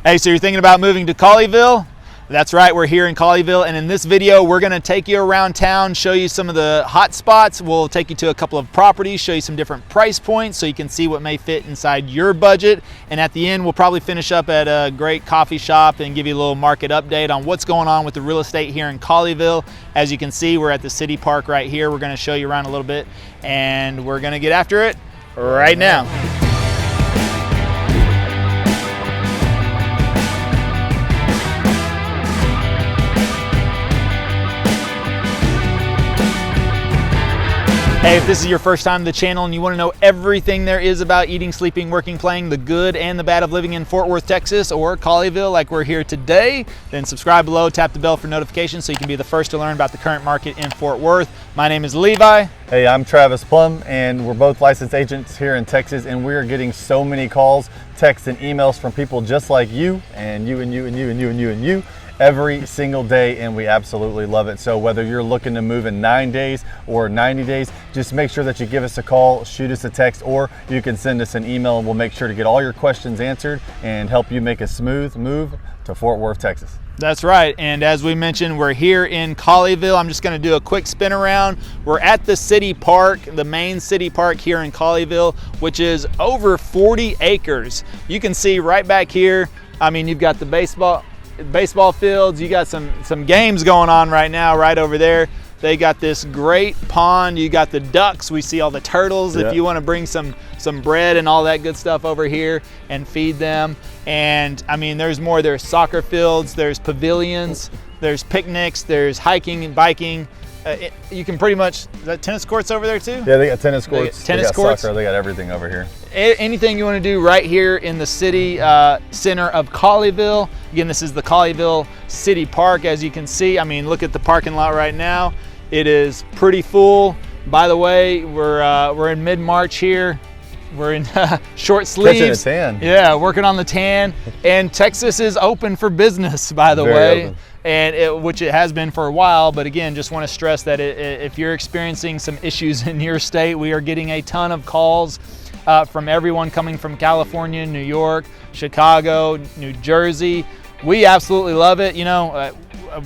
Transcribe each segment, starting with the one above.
Hey, so you're thinking about moving to Colleyville? That's right, we're here in Colleyville, and in this video we're going to take you around town, show you some of the hot spots. We'll take you to a couple of properties, show you some different price points so you can see what may fit inside your budget. And at the end we'll probably finish up at a great coffee shop and give you a little market update on what's going on with the real estate here in Colleyville. As you can see, we're at the city park right here. We're going to show you around a little bit, and we're going to get after it right now. Hey, if this is your first time to the channel and you want to know everything there is about eating, sleeping, working, playing, the good and the bad of living in Fort Worth, Texas, or Colleyville like we're here today, then subscribe below, tap the bell for notifications so you can be the first to learn about the current market in Fort Worth. My name is Levi. Hey, I'm Travis Plum, and we're both licensed agents here in Texas, and we're getting so many calls, texts, and emails from people just like you, and you, and you, and you, and you, and you, and you, every single day, and we absolutely love it. So whether you're looking to move in 9 days or 90 days, just make sure that you give us a call, shoot us a text, or you can send us an email, and we'll make sure to get all your questions answered and help you make a smooth move to Fort Worth, Texas. That's right, and as we mentioned, we're here in Colleyville. I'm just going to do a quick spin around. We're at the city park, the main city park here in Colleyville, which is over 40 acres. You can see right back here, I mean, you've got the baseball fields, you got some games going on right now right over there. They got this great pond, you got the ducks, we see all the turtles. Yep. If you want to bring some bread and all that good stuff over here and feed them. And I mean, there's more. There's soccer fields, there's pavilions, there's picnics, there's hiking and biking. You can pretty much, is that tennis courts over there too? Yeah, they got tennis courts, they got courts. Soccer, they got everything over here. Anything you want to do right here in the city center of Colleyville. Again, this is the Colleyville City Park. As you can see, I mean, look at the parking lot right now. It is pretty full. By the way, we're in mid-March here. We're in short sleeves. Catching a tan. Yeah, working on the tan. And Texas is open for business, by the way. Open. And which it has been for a while, but again, just want to stress that if you're experiencing some issues in your state, we are getting a ton of calls from everyone coming from California, New York, Chicago, New Jersey. We absolutely love it. You know,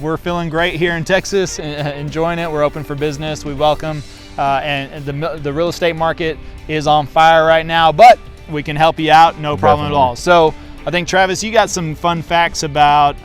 we're feeling great here in Texas, enjoying it. We're open for business. We welcome, and the real estate market is on fire right now, but we can help you out, no problem at all. So I think, Travis, you got some fun facts about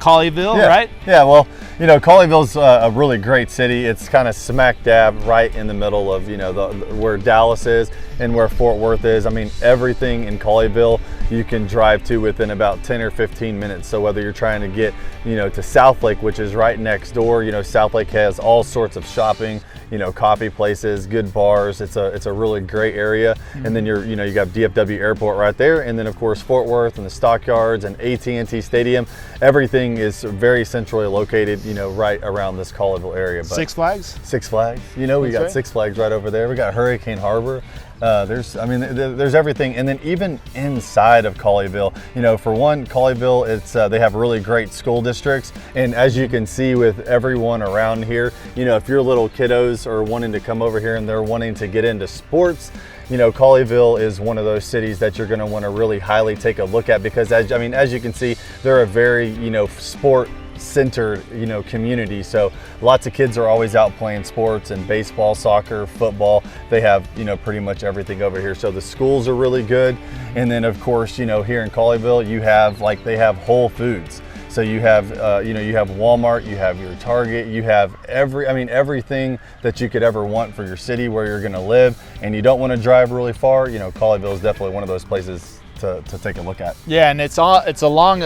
Colleyville, right? Yeah, well, you know, Colleyville's a really great city. It's kind of smack dab right in the middle of, you know, where Dallas is and where Fort Worth is. I mean, everything in Colleyville you can drive to within about 10 or 15 minutes. So whether you're trying to get, you know, to South Lake, which is right next door, you know, South Lake has all sorts of shopping, you know, coffee places, good bars. It's a really great area. Mm-hmm. And then you got DFW Airport right there, and then of course Fort Worth and the Stockyards and AT&T Stadium. Everything is very centrally located, you know, right around this Colleyville area. But Six Flags. You know, we got right. Six Flags right over there. We got Hurricane Harbor. There's everything. And then even inside of Colleyville, you know, for one, Colleyville, it's they have really great school districts. And as you can see with everyone around here, you know, if your little kiddos are wanting to come over here and they're wanting to get into sports, you know, Colleyville is one of those cities that you're going to want to really highly take a look at, because as you can see, they're a very, you know, sport-centered, you know, community. So lots of kids are always out playing sports and baseball, soccer, football. They have, you know, pretty much everything over here. So the schools are really good. And then of course, you know, here in Colleyville, you have they have Whole Foods. So you have, you have Walmart, you have your Target, you have everything that you could ever want for your city where you're going to live, and you don't want to drive really far. You know, Colleyville is definitely one of those places to take a look at. Yeah, and it's along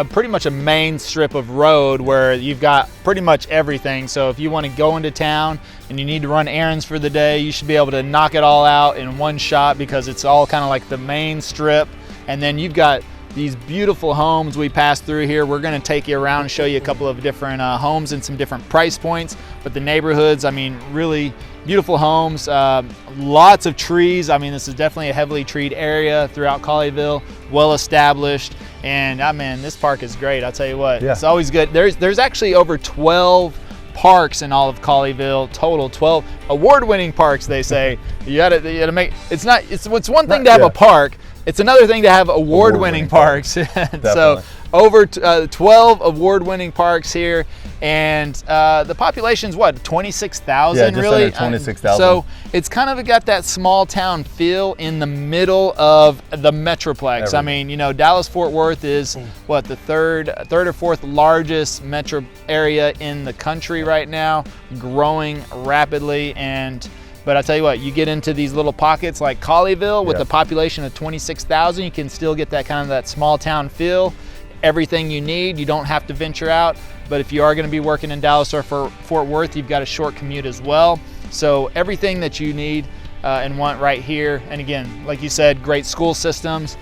pretty much a main strip of road where you've got pretty much everything. So if you want to go into town and you need to run errands for the day, you should be able to knock it all out in one shot, because it's all kind of like the main strip. And then you've got these beautiful homes we pass through here. We're going to take you around and show you a couple of different homes and some different price points. But the neighborhoods, I mean, really beautiful homes, lots of trees. I mean, this is definitely a heavily treed area throughout Colleyville, well established. And I mean, this park is great. I'll tell you what, yeah. It's always good. There's actually over 12 parks in all of Colleyville, total 12 award-winning parks. They say you gotta make, it's one thing to have a park, it's another thing to have award-winning parks. So over 12 award-winning parks here, and the population's what, 26,000? Yeah, just really? under 26,000. So it's kind of got that small town feel in the middle of the metroplex. I mean, you know, Dallas-Fort Worth is what, the third or fourth largest metro area in the country right now, growing rapidly. But I tell you what, you get into these little pockets like Colleyville with a population of 26,000, you can still get that kind of that small town feel. Everything you need, you don't have to venture out. But if you are going to be working in Dallas or Fort Worth, you've got a short commute as well. So everything that you need and want right here. And again, like you said, great school systems,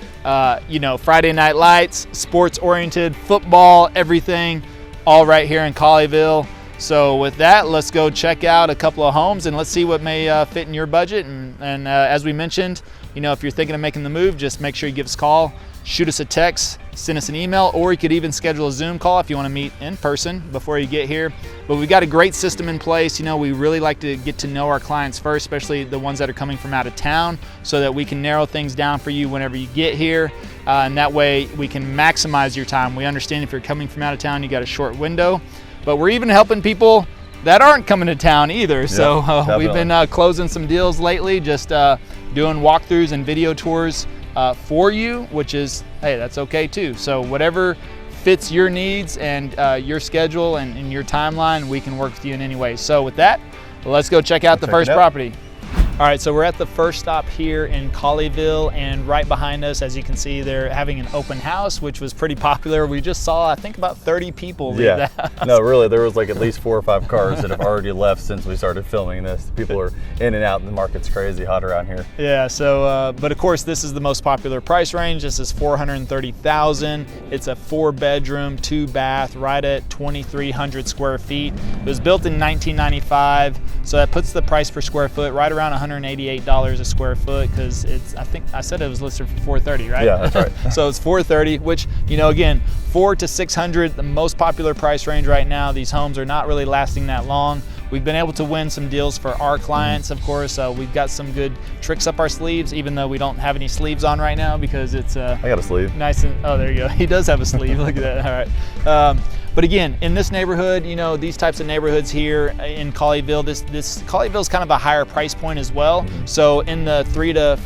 you know, Friday night lights, sports oriented, football, everything, all right here in Colleyville. So with that, let's go check out a couple of homes and let's see what may fit in your budget. And as we mentioned, you know, if you're thinking of making the move, just make sure you give us a call, shoot us a text, send us an email, or you could even schedule a Zoom call if you want to meet in person before you get here. But we've got a great system in place. You know, we really like to get to know our clients first, especially the ones that are coming from out of town, so that we can narrow things down for you whenever you get here. And that way we can maximize your time. We understand if you're coming from out of town, you got a short window. But we're even helping people that aren't coming to town either. So we've been closing some deals lately, just doing walkthroughs and video tours for you, which is, hey, that's okay too. So whatever fits your needs and your schedule and your timeline, we can work with you in any way. So with that, let's go check out the first property. All right, so we're at the first stop here in Colleyville, and right behind us, as you can see, they're having an open house, which was pretty popular. We just saw, I think, about 30 people leave the house. No, really, there was like at least 4 or 5 cars that have already left since we started filming this. People are in and out, and the market's crazy hot around here. Yeah, so, but of course, this is the most popular price range. This is $430,000. It's a 4-bedroom, 2-bath, right at 2,300 square feet. It was built in 1995, so that puts the price per square foot right around $188 a square foot, because it's, I think I said it was listed for $430, right? Yeah, that's right. So it's $430, which, you know, again, $400 to $600, the most popular price range right now. These homes are not really lasting that long. We've been able to win some deals for our clients, of course. We've got some good tricks up our sleeves, even though we don't have any sleeves on right now because it's I got a sleeve. Nice and, oh, there you go. He does have a sleeve. Look at that. All right. But again, in this neighborhood, you know, these types of neighborhoods here in Colleyville, this Colleyville is kind of a higher price point as well. So in the 3 to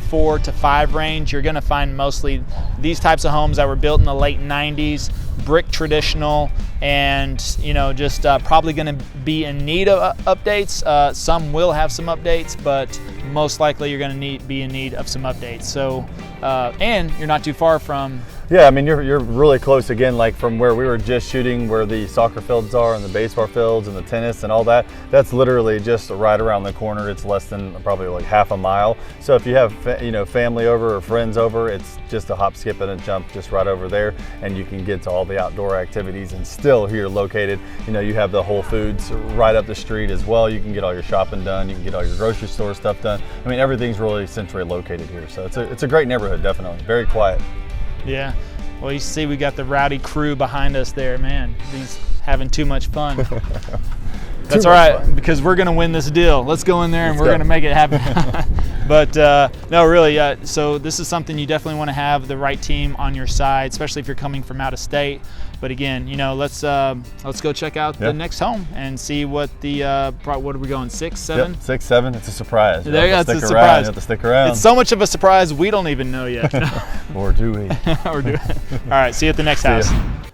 4 to 5 range, you're going to find mostly these types of homes that were built in the late 90s, brick traditional, and you know, just probably going to be in need of updates. Some will have some updates, but most likely you're going to be in need of some updates. So and you're not too far from. Yeah, I mean, you're really close, again, like from where we were just shooting, where the soccer fields are and the baseball fields and the tennis and all that. That's literally just right around the corner. It's less than probably like half a mile. So if you have family over or friends over, it's just a hop, skip, and a jump just right over there, and you can get to all the outdoor activities. And still here located, you know, you have the Whole Foods right up the street as well. You can get all your shopping done. You can get all your grocery store stuff done. I mean, everything's really centrally located here. So it's a great neighborhood, definitely. Very quiet. Yeah. Well, you see we got the rowdy crew behind us there, man. He's having too much fun. That's all right, because we're going to win this deal. Let's go in there and we're going to make it happen. But no, really, so this is something you definitely want to have the right team on your side, especially if you're coming from out of state. But again, you know, let's go check out the next home and see what what are we going, 6, 7? Yep, 6, 7. It's a surprise. There you go, it's a surprise. You have to stick around. It's so much of a surprise we don't even know yet. Or do we? Or do we? All right, see you at the next house.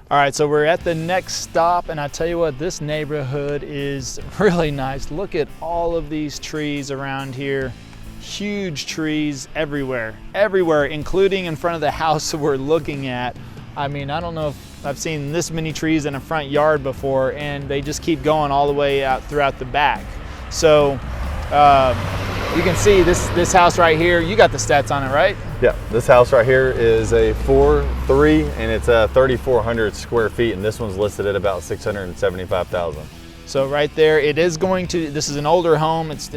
All right, so we're at the next stop, and I tell you what, this neighborhood is really nice. Look at all of these trees around here. Huge trees everywhere, including in front of the house we're looking at. I mean, I don't know if I've seen this many trees in a front yard before, and they just keep going all the way out throughout the back. So you can see this house right here, you got the stats on it, right? Yeah, this house right here is a 4.3, and it's 3,400 square feet, and this one's listed at about $675,000. So right there, this is an older home. It's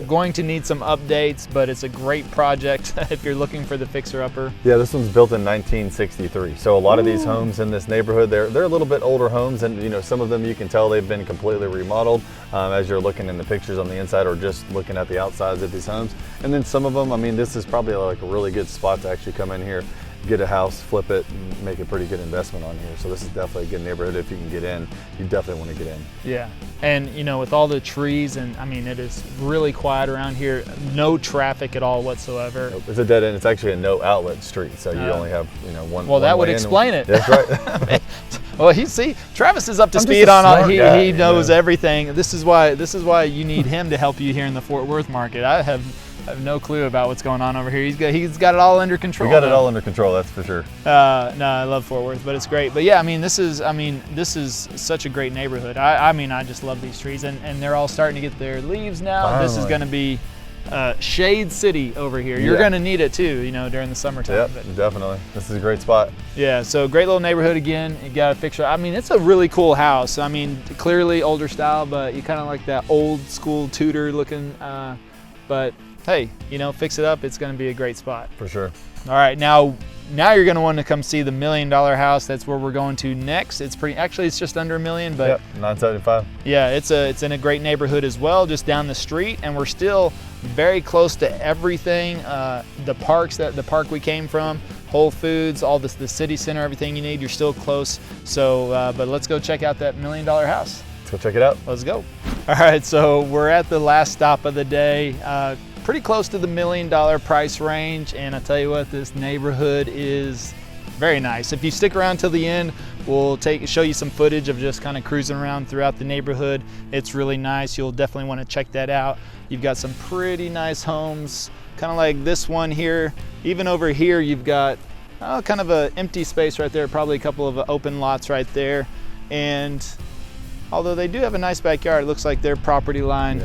going to need some updates, but it's a great project if you're looking for the fixer-upper. Yeah, this one's built in 1963. So a lot of these homes in this neighborhood, they're a little bit older homes, and you know, some of them you can tell they've been completely remodeled as you're looking in the pictures on the inside or just looking at the outsides of these homes. And then some of them, I mean, this is probably like a really good spot to actually come in here, get a house, flip it, and make a pretty good investment on here. So this is definitely a good neighborhood. If you can get in, you definitely want to get in. Yeah, and you know, with all the trees, and I mean, it is really quiet around here. No traffic at all whatsoever. Nope. It's a dead end. It's actually a no outlet street, so you only have, you know, one. Well, that would explain it. That's right. Well, Travis is up to speed on all. He knows everything. This is why you need him to help you here in the Fort Worth market. I have no clue about what's going on over here. He's got it all under control. We got it all under control, that's for sure. No, I love Fort Worth, but it's great. But yeah, I mean, this is such a great neighborhood. I mean, I just love these trees, and they're all starting to get their leaves now. Finally. This is going to be shade city over here. You're going to need it too, you know, during the summertime. Yep, definitely. This is a great spot. Yeah, so great little neighborhood again. You got a picture. I mean, it's a really cool house. I mean, clearly older style, but you kind of like that old school Tudor looking. But hey, you know, fix it up. It's going to be a great spot. For sure. All right, now you're going to want to come see the $1 million house. That's where we're going to next. It's just under $1 million, but yep, 975. Yeah, it's in a great neighborhood as well, just down the street, and we're still very close to everything. The park we came from, Whole Foods, all this, the city center, everything you need. You're still close. So, but let's go check out that $1 million house. Let's go check it out. Let's go. All right, so we're at the last stop of the day. Pretty close to the $1 million price range, and I tell you what, this neighborhood is very nice. If you stick around till the end, we'll show you some footage of just kind of cruising around throughout the neighborhood. It's really nice. You'll definitely want to check that out. You've got some pretty nice homes, kind of like this one here. Even over here, you've got kind of an empty space right there, probably a couple of open lots right there. And although they do have a nice backyard, it looks like their property line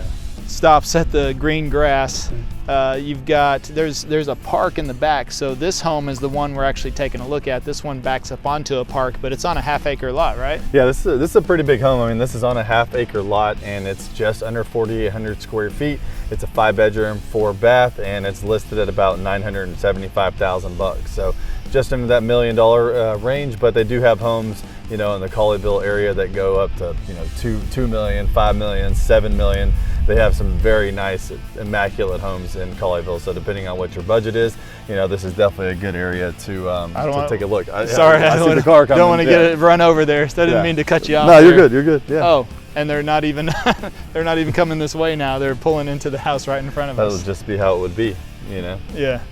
stops at the green grass. There's a park in the back, so this home is the one we're actually taking a look at. This one backs up onto a park, but it's on a half-acre lot, right? Yeah, this is a pretty big home. I mean, this is on a half-acre lot, and it's just under 4,800 square feet. It's a 5-bedroom, 4-bath, and it's listed at about $975,000. So just into that $1 million range, but they do have homes, you know, in the Colleyville area that go up to, you know, $2 million, $5 million, $7 million. They have some very nice, immaculate homes in Colleyville. So depending on what your budget is, you know, this is definitely a good area to take a look. Sorry, I see the car coming. Don't want to get it run over there. So I didn't mean to cut you off. No, you're good. You're good. Yeah. Oh, and they're not even coming this way now. They're pulling into the house right in front of us. That'll just be how it would be, you know. Yeah.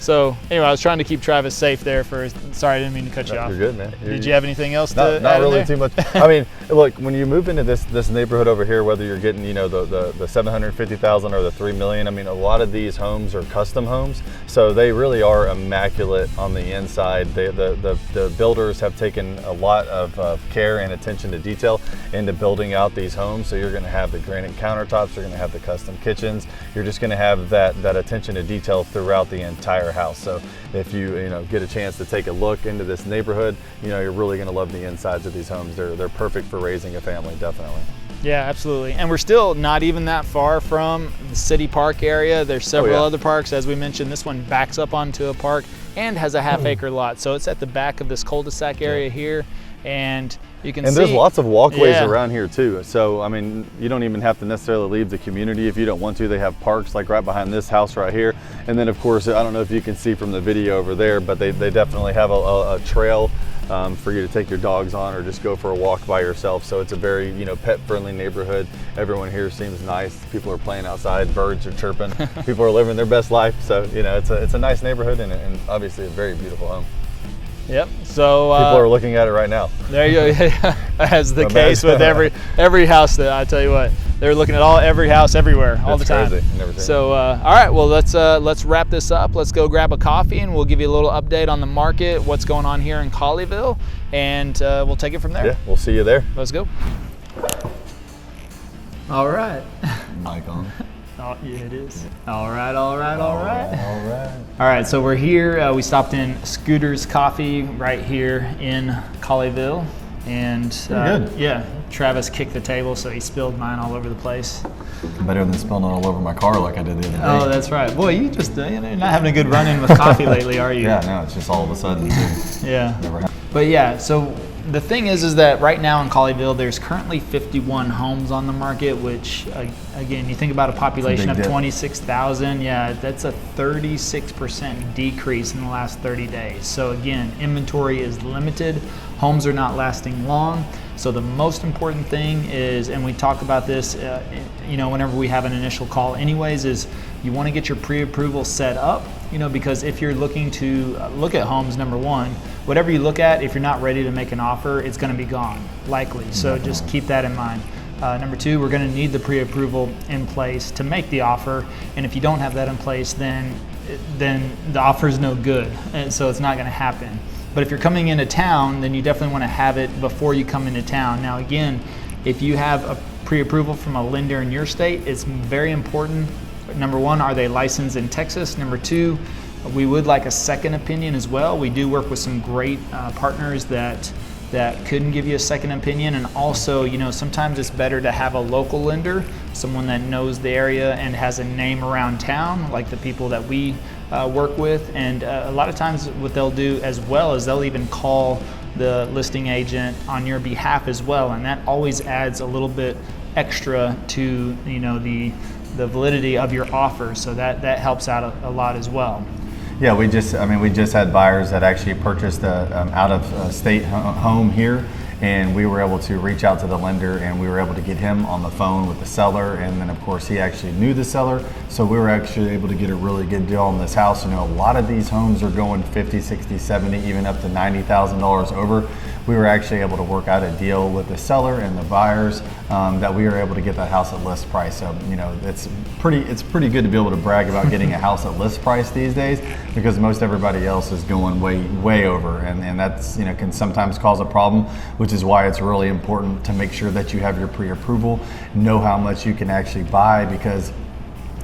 So anyway, I was trying to keep Travis safe there sorry, I didn't mean to cut you off. You're good, man. Did you have anything else to add? Not really too much. I mean, look, when you move into this neighborhood over here, whether you're getting, you know, the 750,000 or the 3 million, I mean, a lot of these homes are custom homes, so they really are immaculate on the inside. The builders have taken a lot of care and attention to detail into building out these homes. So you're going to have the granite countertops, you're going to have the custom kitchens, you're just going to have that attention to detail throughout the entire house. So if you get a chance to take a look into this neighborhood, you know, you're really going to love the insides of these homes. They're perfect for raising a family, definitely. Yeah, absolutely. And we're still not even that far from the city park area. There's several other parks. As we mentioned, this one backs up onto a park and has a half-acre lot. So it's at the back of this cul-de-sac area here, and you can see. And there's lots of walkways around here too. So, I mean, you don't even have to necessarily leave the community if you don't want to. They have parks like right behind this house right here. And then of course, I don't know if you can see from the video over there, but they definitely have a trail for you to take your dogs on or just go for a walk by yourself. So it's a very, you know, pet-friendly neighborhood. Everyone here seems nice. People are playing outside, birds are chirping. People are living their best life. So, you know, it's a nice neighborhood and obviously a very beautiful home. Yep. So people are looking at it right now. There you go. As the case with every house that I tell you what, they're looking at every house everywhere all the time. Crazy. Never seen so all right, well let's wrap this up. Let's go grab a coffee and we'll give you a little update on the market, what's going on here in Colleyville, and we'll take it from there. Yeah, we'll see you there. Let's go. All right. Mic on. Oh, yeah, it is. All right. All right, so we're here. We stopped in Scooter's Coffee right here in Colleyville. And good. yeah, Travis kicked the table, so he spilled mine all over the place. Better than spilling it all over my car like I did the other day. Oh, that's right. Boy, you just you're not having a good run-in with coffee lately, are you? Yeah, no, it's just all of a sudden. Yeah. Never happened. But yeah, so the thing is that right now in Colleyville, there's currently 51 homes on the market, which again, you think about a population of 26,000. Yeah, that's a 36% decrease in the last 30 days. So again, inventory is limited. Homes are not lasting long. So the most important thing is, and we talk about this, whenever we have an initial call anyways, is you want to get your pre-approval set up, because if you're looking to look at homes, number one, whatever you look at, if you're not ready to make an offer, it's going to be gone, likely. So just keep that in mind. Number two, we're going to need the pre-approval in place to make the offer. And if you don't have that in place, then the offer is no good. And so it's not going to happen. But if you're coming into town, then you definitely want to have it before you come into town. Now, again, if you have a pre-approval from a lender in your state, it's very important. Number one, are they licensed in Texas? Number two, we would like a second opinion as well. We do work with some great partners that couldn't give you a second opinion. And also, sometimes it's better to have a local lender, someone that knows the area and has a name around town, like the people that we work with. And a lot of times what they'll do as well is they'll even call the listing agent on your behalf as well. And that always adds a little bit extra to the validity of your offer. So that helps out a lot as well. Yeah, we just had buyers that actually purchased a out-of-state home here, and we were able to reach out to the lender, and we were able to get him on the phone with the seller, and then of course he actually knew the seller, so we were actually able to get a really good deal on this house. A lot of these homes are going 50, 60, 70, even up to $90,000 over. We were actually able to work out a deal with the seller and the buyers that we were able to get that house at list price. So it's pretty good to be able to brag about getting a house at list price these days, because most everybody else is going way over, and that's can sometimes cause a problem, which is why it's really important to make sure that you have your pre-approval, know how much you can actually buy, because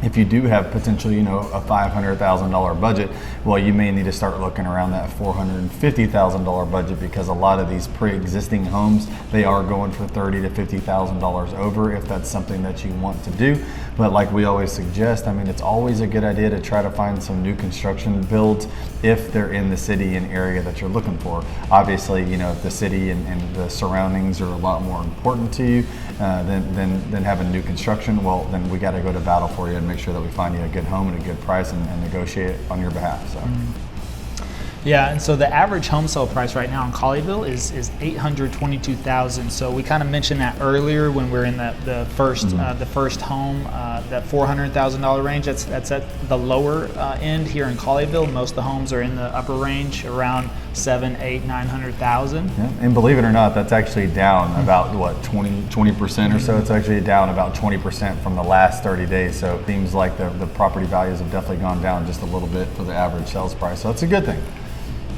if you do have potentially, a $500,000 budget, well, you may need to start looking around that $450,000 budget, because a lot of these pre-existing homes, they are going for $30,000 to $50,000 over, if that's something that you want to do. But like we always suggest, it's always a good idea to try to find some new construction builds if they're in the city and area that you're looking for. Obviously, if the city and the surroundings are a lot more important to you than having new construction, well, then we got to go to battle for you and make sure that we find you a good home and a good price and negotiate on your behalf. So. Yeah, and so the average home sale price right now in Colleyville is $822,000. So we kind of mentioned that earlier when we're in the first home, that $400,000 range. That's at the lower end here in Colleyville. Most of the homes are in the upper range, around $700,000, $800,000, $900,000. Yeah, and believe it or not, that's actually down about 20% or so. It's actually down about 20% from the last 30 days. So it seems like the property values have definitely gone down just a little bit for the average sales price. So it's a good thing.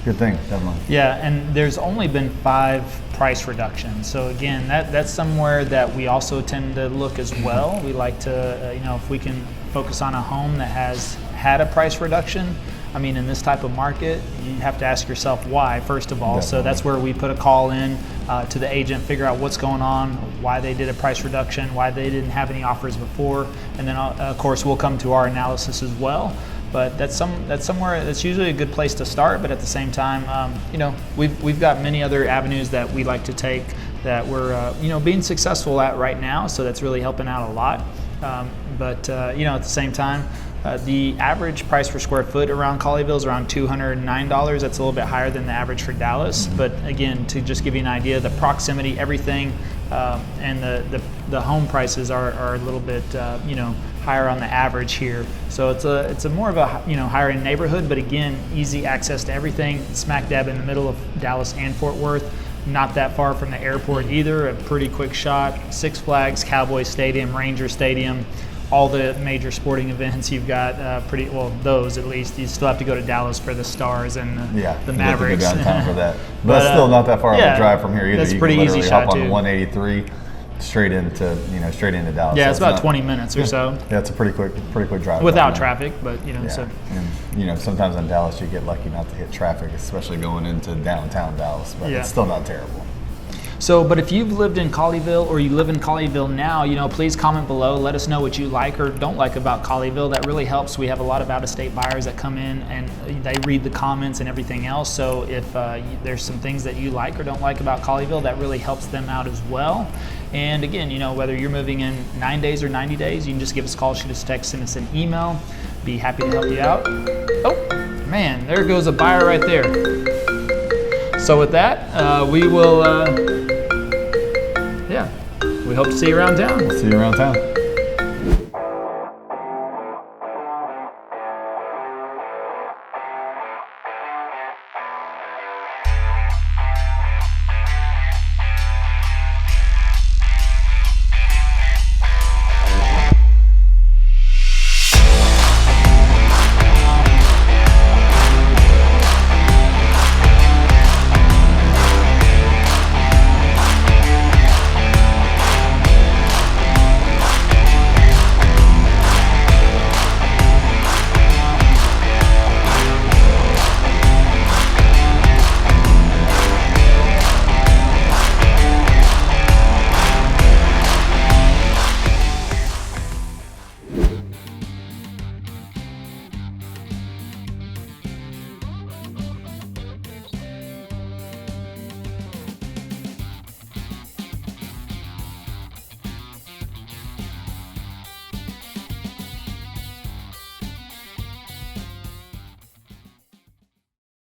Good thing, definitely. Yeah, and there's only been 5 price reductions. So again, that's somewhere that we also tend to look as well. We like to, if we can focus on a home that has had a price reduction. In this type of market, you have to ask yourself why, first of all. Definitely. So that's where we put a call in to the agent, figure out what's going on, why they did a price reduction, why they didn't have any offers before, and then of course we'll come to our analysis as well. But that's somewhere that's usually a good place to start. But at the same time, we've got many other avenues that we like to take that we're being successful at right now. So that's really helping out a lot. But at the same time, the average price per square foot around Colleyville is around $209. That's a little bit higher than the average for Dallas. But again, to just give you an idea, the proximity, everything, and the home prices are a little bit higher on the average here. So it's a more of a higher end neighborhood, but again, easy access to everything. Smack dab in the middle of Dallas and Fort Worth. Not that far from the airport either. A pretty quick shot. Six Flags, Cowboy Stadium, Ranger Stadium. All the major sporting events you've got, those at least. You still have to go to Dallas for the Stars and the Mavericks. You have to go downtown for that. But it's still not that far of a drive from here either. That's you pretty can easy literally shot hop on too. 183 straight into Dallas. Yeah, so it's about 20 minutes or so. Yeah, it's a pretty quick drive. Without traffic, but so. And sometimes in Dallas you get lucky not to hit traffic, especially going into downtown Dallas. But it's still not terrible. So, but if you've lived in Colleyville or you live in Colleyville now, you know, please comment below. Let us know what you like or don't like about Colleyville. That really helps. We have a lot of out-of-state buyers that come in and they read the comments and everything else. So if there's some things that you like or don't like about Colleyville, that really helps them out as well. And again, you know, whether you're moving in 9 days or 90 days, you can just give us a call, shoot us a text, send us an email. Be happy to help you out. Oh, man, there goes a buyer right there. So with that, we will, we hope to see you around town. We'll see you around town.